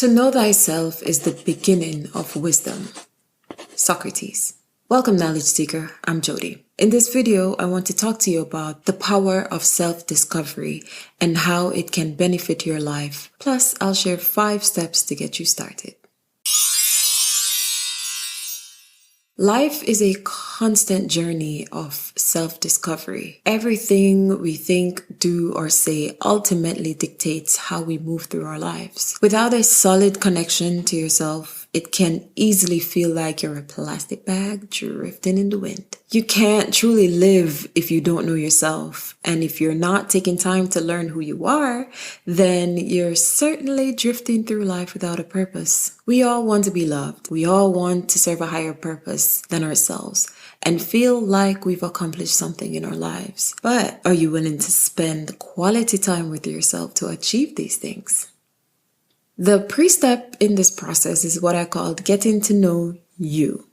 To know thyself is the beginning of wisdom. Socrates. Welcome, Knowledge Seeker. I'm Jody. In this video, I want to talk to you about the power of self-discovery and how it can benefit your life. Plus, I'll share 5 steps to get you started. Life is a constant journey of self-discovery. Everything we think, do, or say ultimately dictates how we move through our lives. Without a solid connection to yourself, it can easily feel like you're a plastic bag drifting in the wind. You can't truly live if you don't know yourself. And if you're not taking time to learn who you are, then you're certainly drifting through life without a purpose. We all want to be loved. We all want to serve a higher purpose than ourselves and feel like we've accomplished something in our lives. But are you willing to spend quality time with yourself to achieve these things? The pre-step in this process is what I called getting to know you.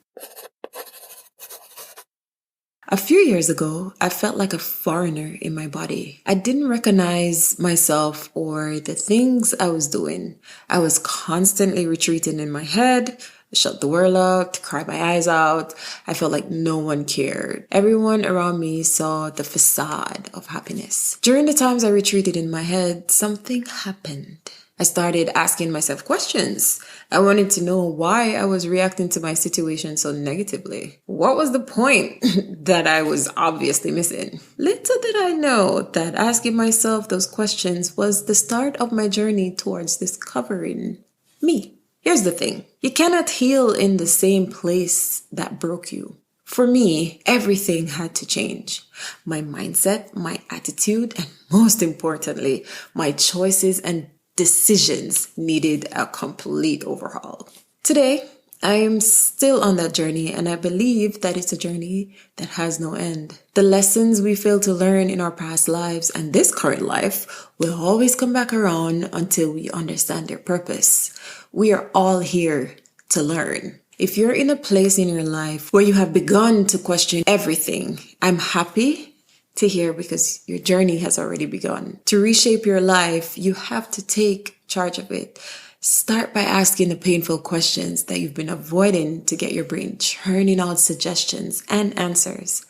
A few years ago, I felt like a foreigner in my body. I didn't recognize myself or the things I was doing. I was constantly retreating in my head, shut the world out, cry my eyes out. I felt like no one cared. Everyone around me saw the facade of happiness. During the times I retreated in my head, something happened. I started asking myself questions. I wanted to know why I was reacting to my situation so negatively. What was the point that I was obviously missing? Little did I know that asking myself those questions was the start of my journey towards discovering me. Here's the thing. You cannot heal in the same place that broke you. For me, everything had to change. My mindset, my attitude, and most importantly, my choices and decisions needed a complete overhaul. Today, I am still on that journey, and I believe that it's a journey that has no end. The lessons we fail to learn in our past lives and this current life will always come back around until we understand their purpose. We are all here to learn. If you're in a place in your life where you have begun to question everything, I'm happy to hear because your journey has already begun. To reshape your life, you have to take charge of it. Start by asking the painful questions that you've been avoiding to get your brain churning out suggestions and answers.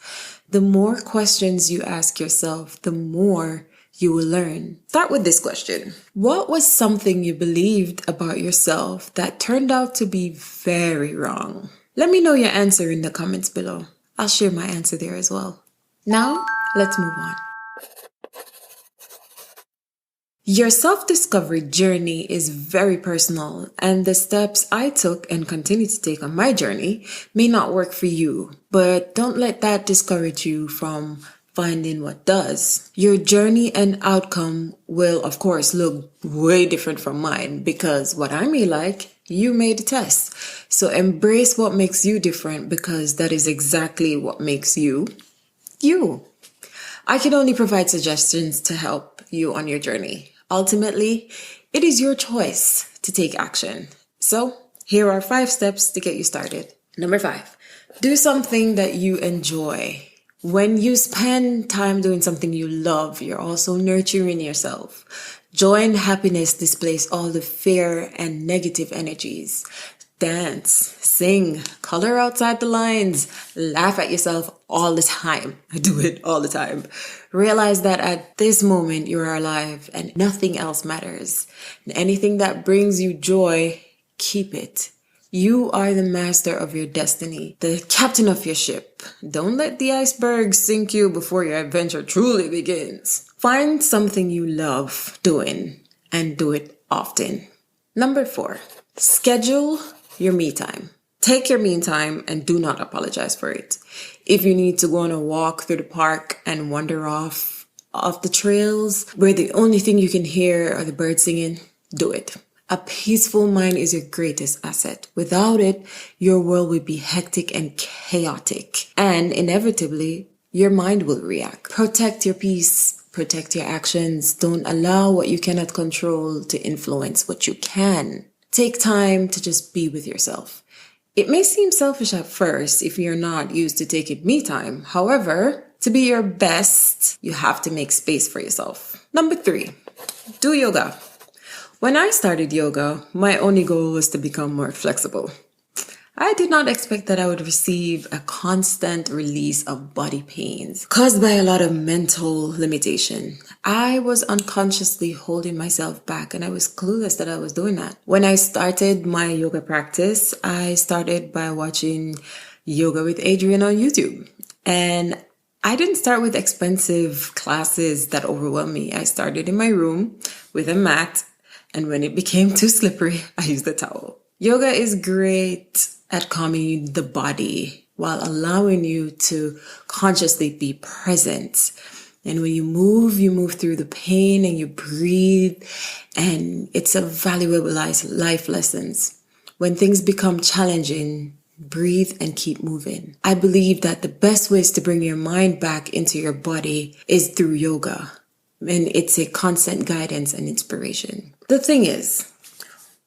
The more questions you ask yourself, the more you will learn. Start with this question. What was something you believed about yourself that turned out to be very wrong? Let me know your answer in the comments below. I'll share my answer there as well. Now, let's move on. Your self-discovery journey is very personal, and the steps I took and continue to take on my journey may not work for you, but don't let that discourage you from finding what does. Your journey and outcome will, of course, look way different from mine because what I may like, you may detest. So embrace what makes you different because that is exactly what makes you, you. I can only provide suggestions to help you on your journey. Ultimately, it is your choice to take action. So, here are 5 steps to get you started. Number 5, do something that you enjoy. When you spend time doing something you love, you're also nurturing yourself. Joy and happiness displace all the fear and negative energies. Dance, sing, color outside the lines, laugh at yourself all the time. I do it all the time. Realize that at this moment you are alive and nothing else matters. And anything that brings you joy, keep it. You are the master of your destiny, the captain of your ship. Don't let the iceberg sink you before your adventure truly begins. Find something you love doing and do it often. Number 4, schedule your me time. Take your me time and do not apologize for it. If you need to go on a walk through the park and wander off the trails where the only thing you can hear are the birds singing, do it. A peaceful mind is your greatest asset. Without it, your world would be hectic and chaotic. And inevitably, your mind will react. Protect your peace. Protect your actions. Don't allow what you cannot control to influence what you can. Take time to just be with yourself. It may seem selfish at first if you're not used to taking me time. However, to be your best, you have to make space for yourself. Number 3, do yoga. When I started yoga, my only goal was to become more flexible. I did not expect that I would receive a constant release of body pains caused by a lot of mental limitation. I was unconsciously holding myself back and I was clueless that I was doing that. When I started my yoga practice, I started by watching Yoga with Adriene on YouTube. And I didn't start with expensive classes that overwhelmed me. I started in my room with a mat, and when it became too slippery, I used a towel. Yoga is great at calming the body while allowing you to consciously be present. And when you move through the pain and you breathe, and it's a valuable life lessons. When things become challenging, breathe and keep moving. I believe that the best ways to bring your mind back into your body is through yoga. And it's a constant guidance and inspiration. The thing is,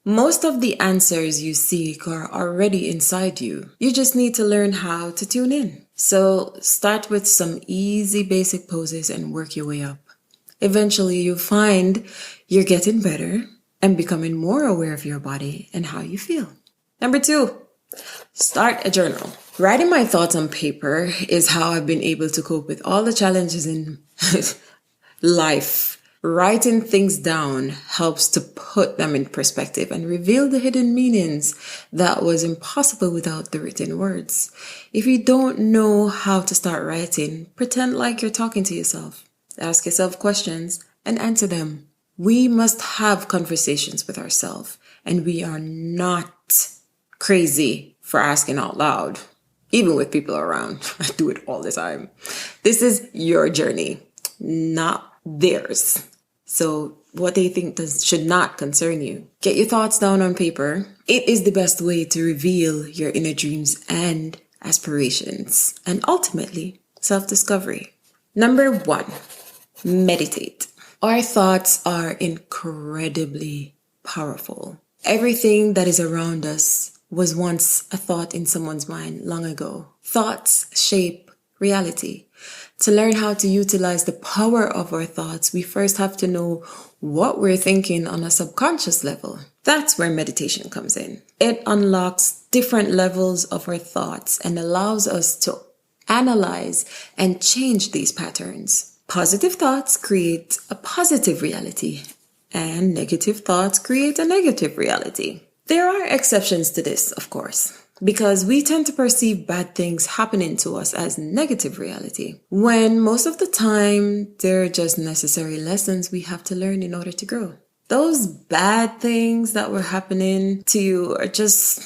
most of the answers you seek are already inside you. You just need to learn how to tune in. So start with some easy basic poses and work your way up. Eventually you'll find you're getting better and becoming more aware of your body and how you feel. Number 2. Start a journal. Writing my thoughts on paper is how I've been able to cope with all the challenges in life. Writing things down helps to put them in perspective and reveal the hidden meanings that was impossible without the written words. If you don't know how to start writing, pretend like you're talking to yourself. Ask yourself questions and answer them. We must have conversations with ourselves, and we are not crazy for asking out loud, even with people around. I do it all the time. This is your journey, not theirs. So what they think should not concern you. Get your thoughts down on paper. It is the best way to reveal your inner dreams and aspirations, and ultimately self-discovery. Number 1, meditate. Our thoughts are incredibly powerful. Everything that is around us was once a thought in someone's mind long ago. Thoughts shape reality. To learn how to utilize the power of our thoughts, we first have to know what we're thinking on a subconscious level. That's where meditation comes in. It unlocks different levels of our thoughts and allows us to analyze and change these patterns. Positive thoughts create a positive reality, and negative thoughts create a negative reality. There are exceptions to this, of course, because we tend to perceive bad things happening to us as negative reality, when most of the time they're just necessary lessons we have to learn in order to grow. Those bad things that were happening to you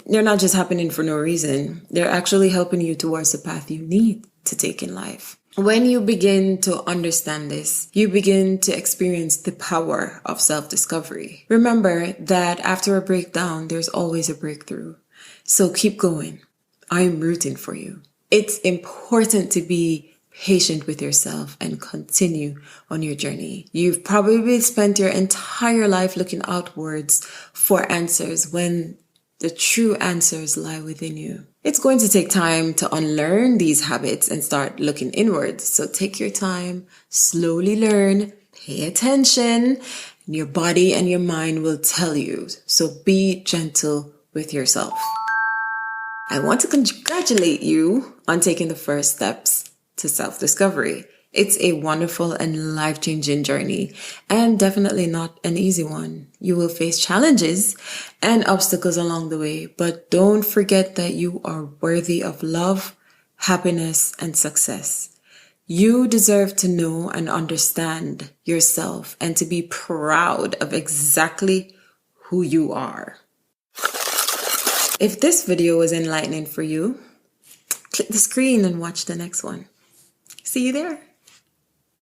they're not just happening for no reason. They're actually helping you towards the path you need to take in life. When you begin to understand this, you begin to experience the power of self-discovery. Remember that after a breakdown, there's always a breakthrough. So keep going. I'm rooting for you. It's important to be patient with yourself and continue on your journey. You've probably spent your entire life looking outwards for answers when the true answers lie within you. It's going to take time to unlearn these habits and start looking inwards. So take your time, slowly learn, pay attention, and your body and your mind will tell you. So be gentle with yourself. I want to congratulate you on taking the first steps to self-discovery. It's a wonderful and life-changing journey, and definitely not an easy one. You will face challenges and obstacles along the way, but don't forget that you are worthy of love, happiness, and success. You deserve to know and understand yourself and to be proud of exactly who you are. If this video was enlightening for you, click the screen and watch the next one. See you there.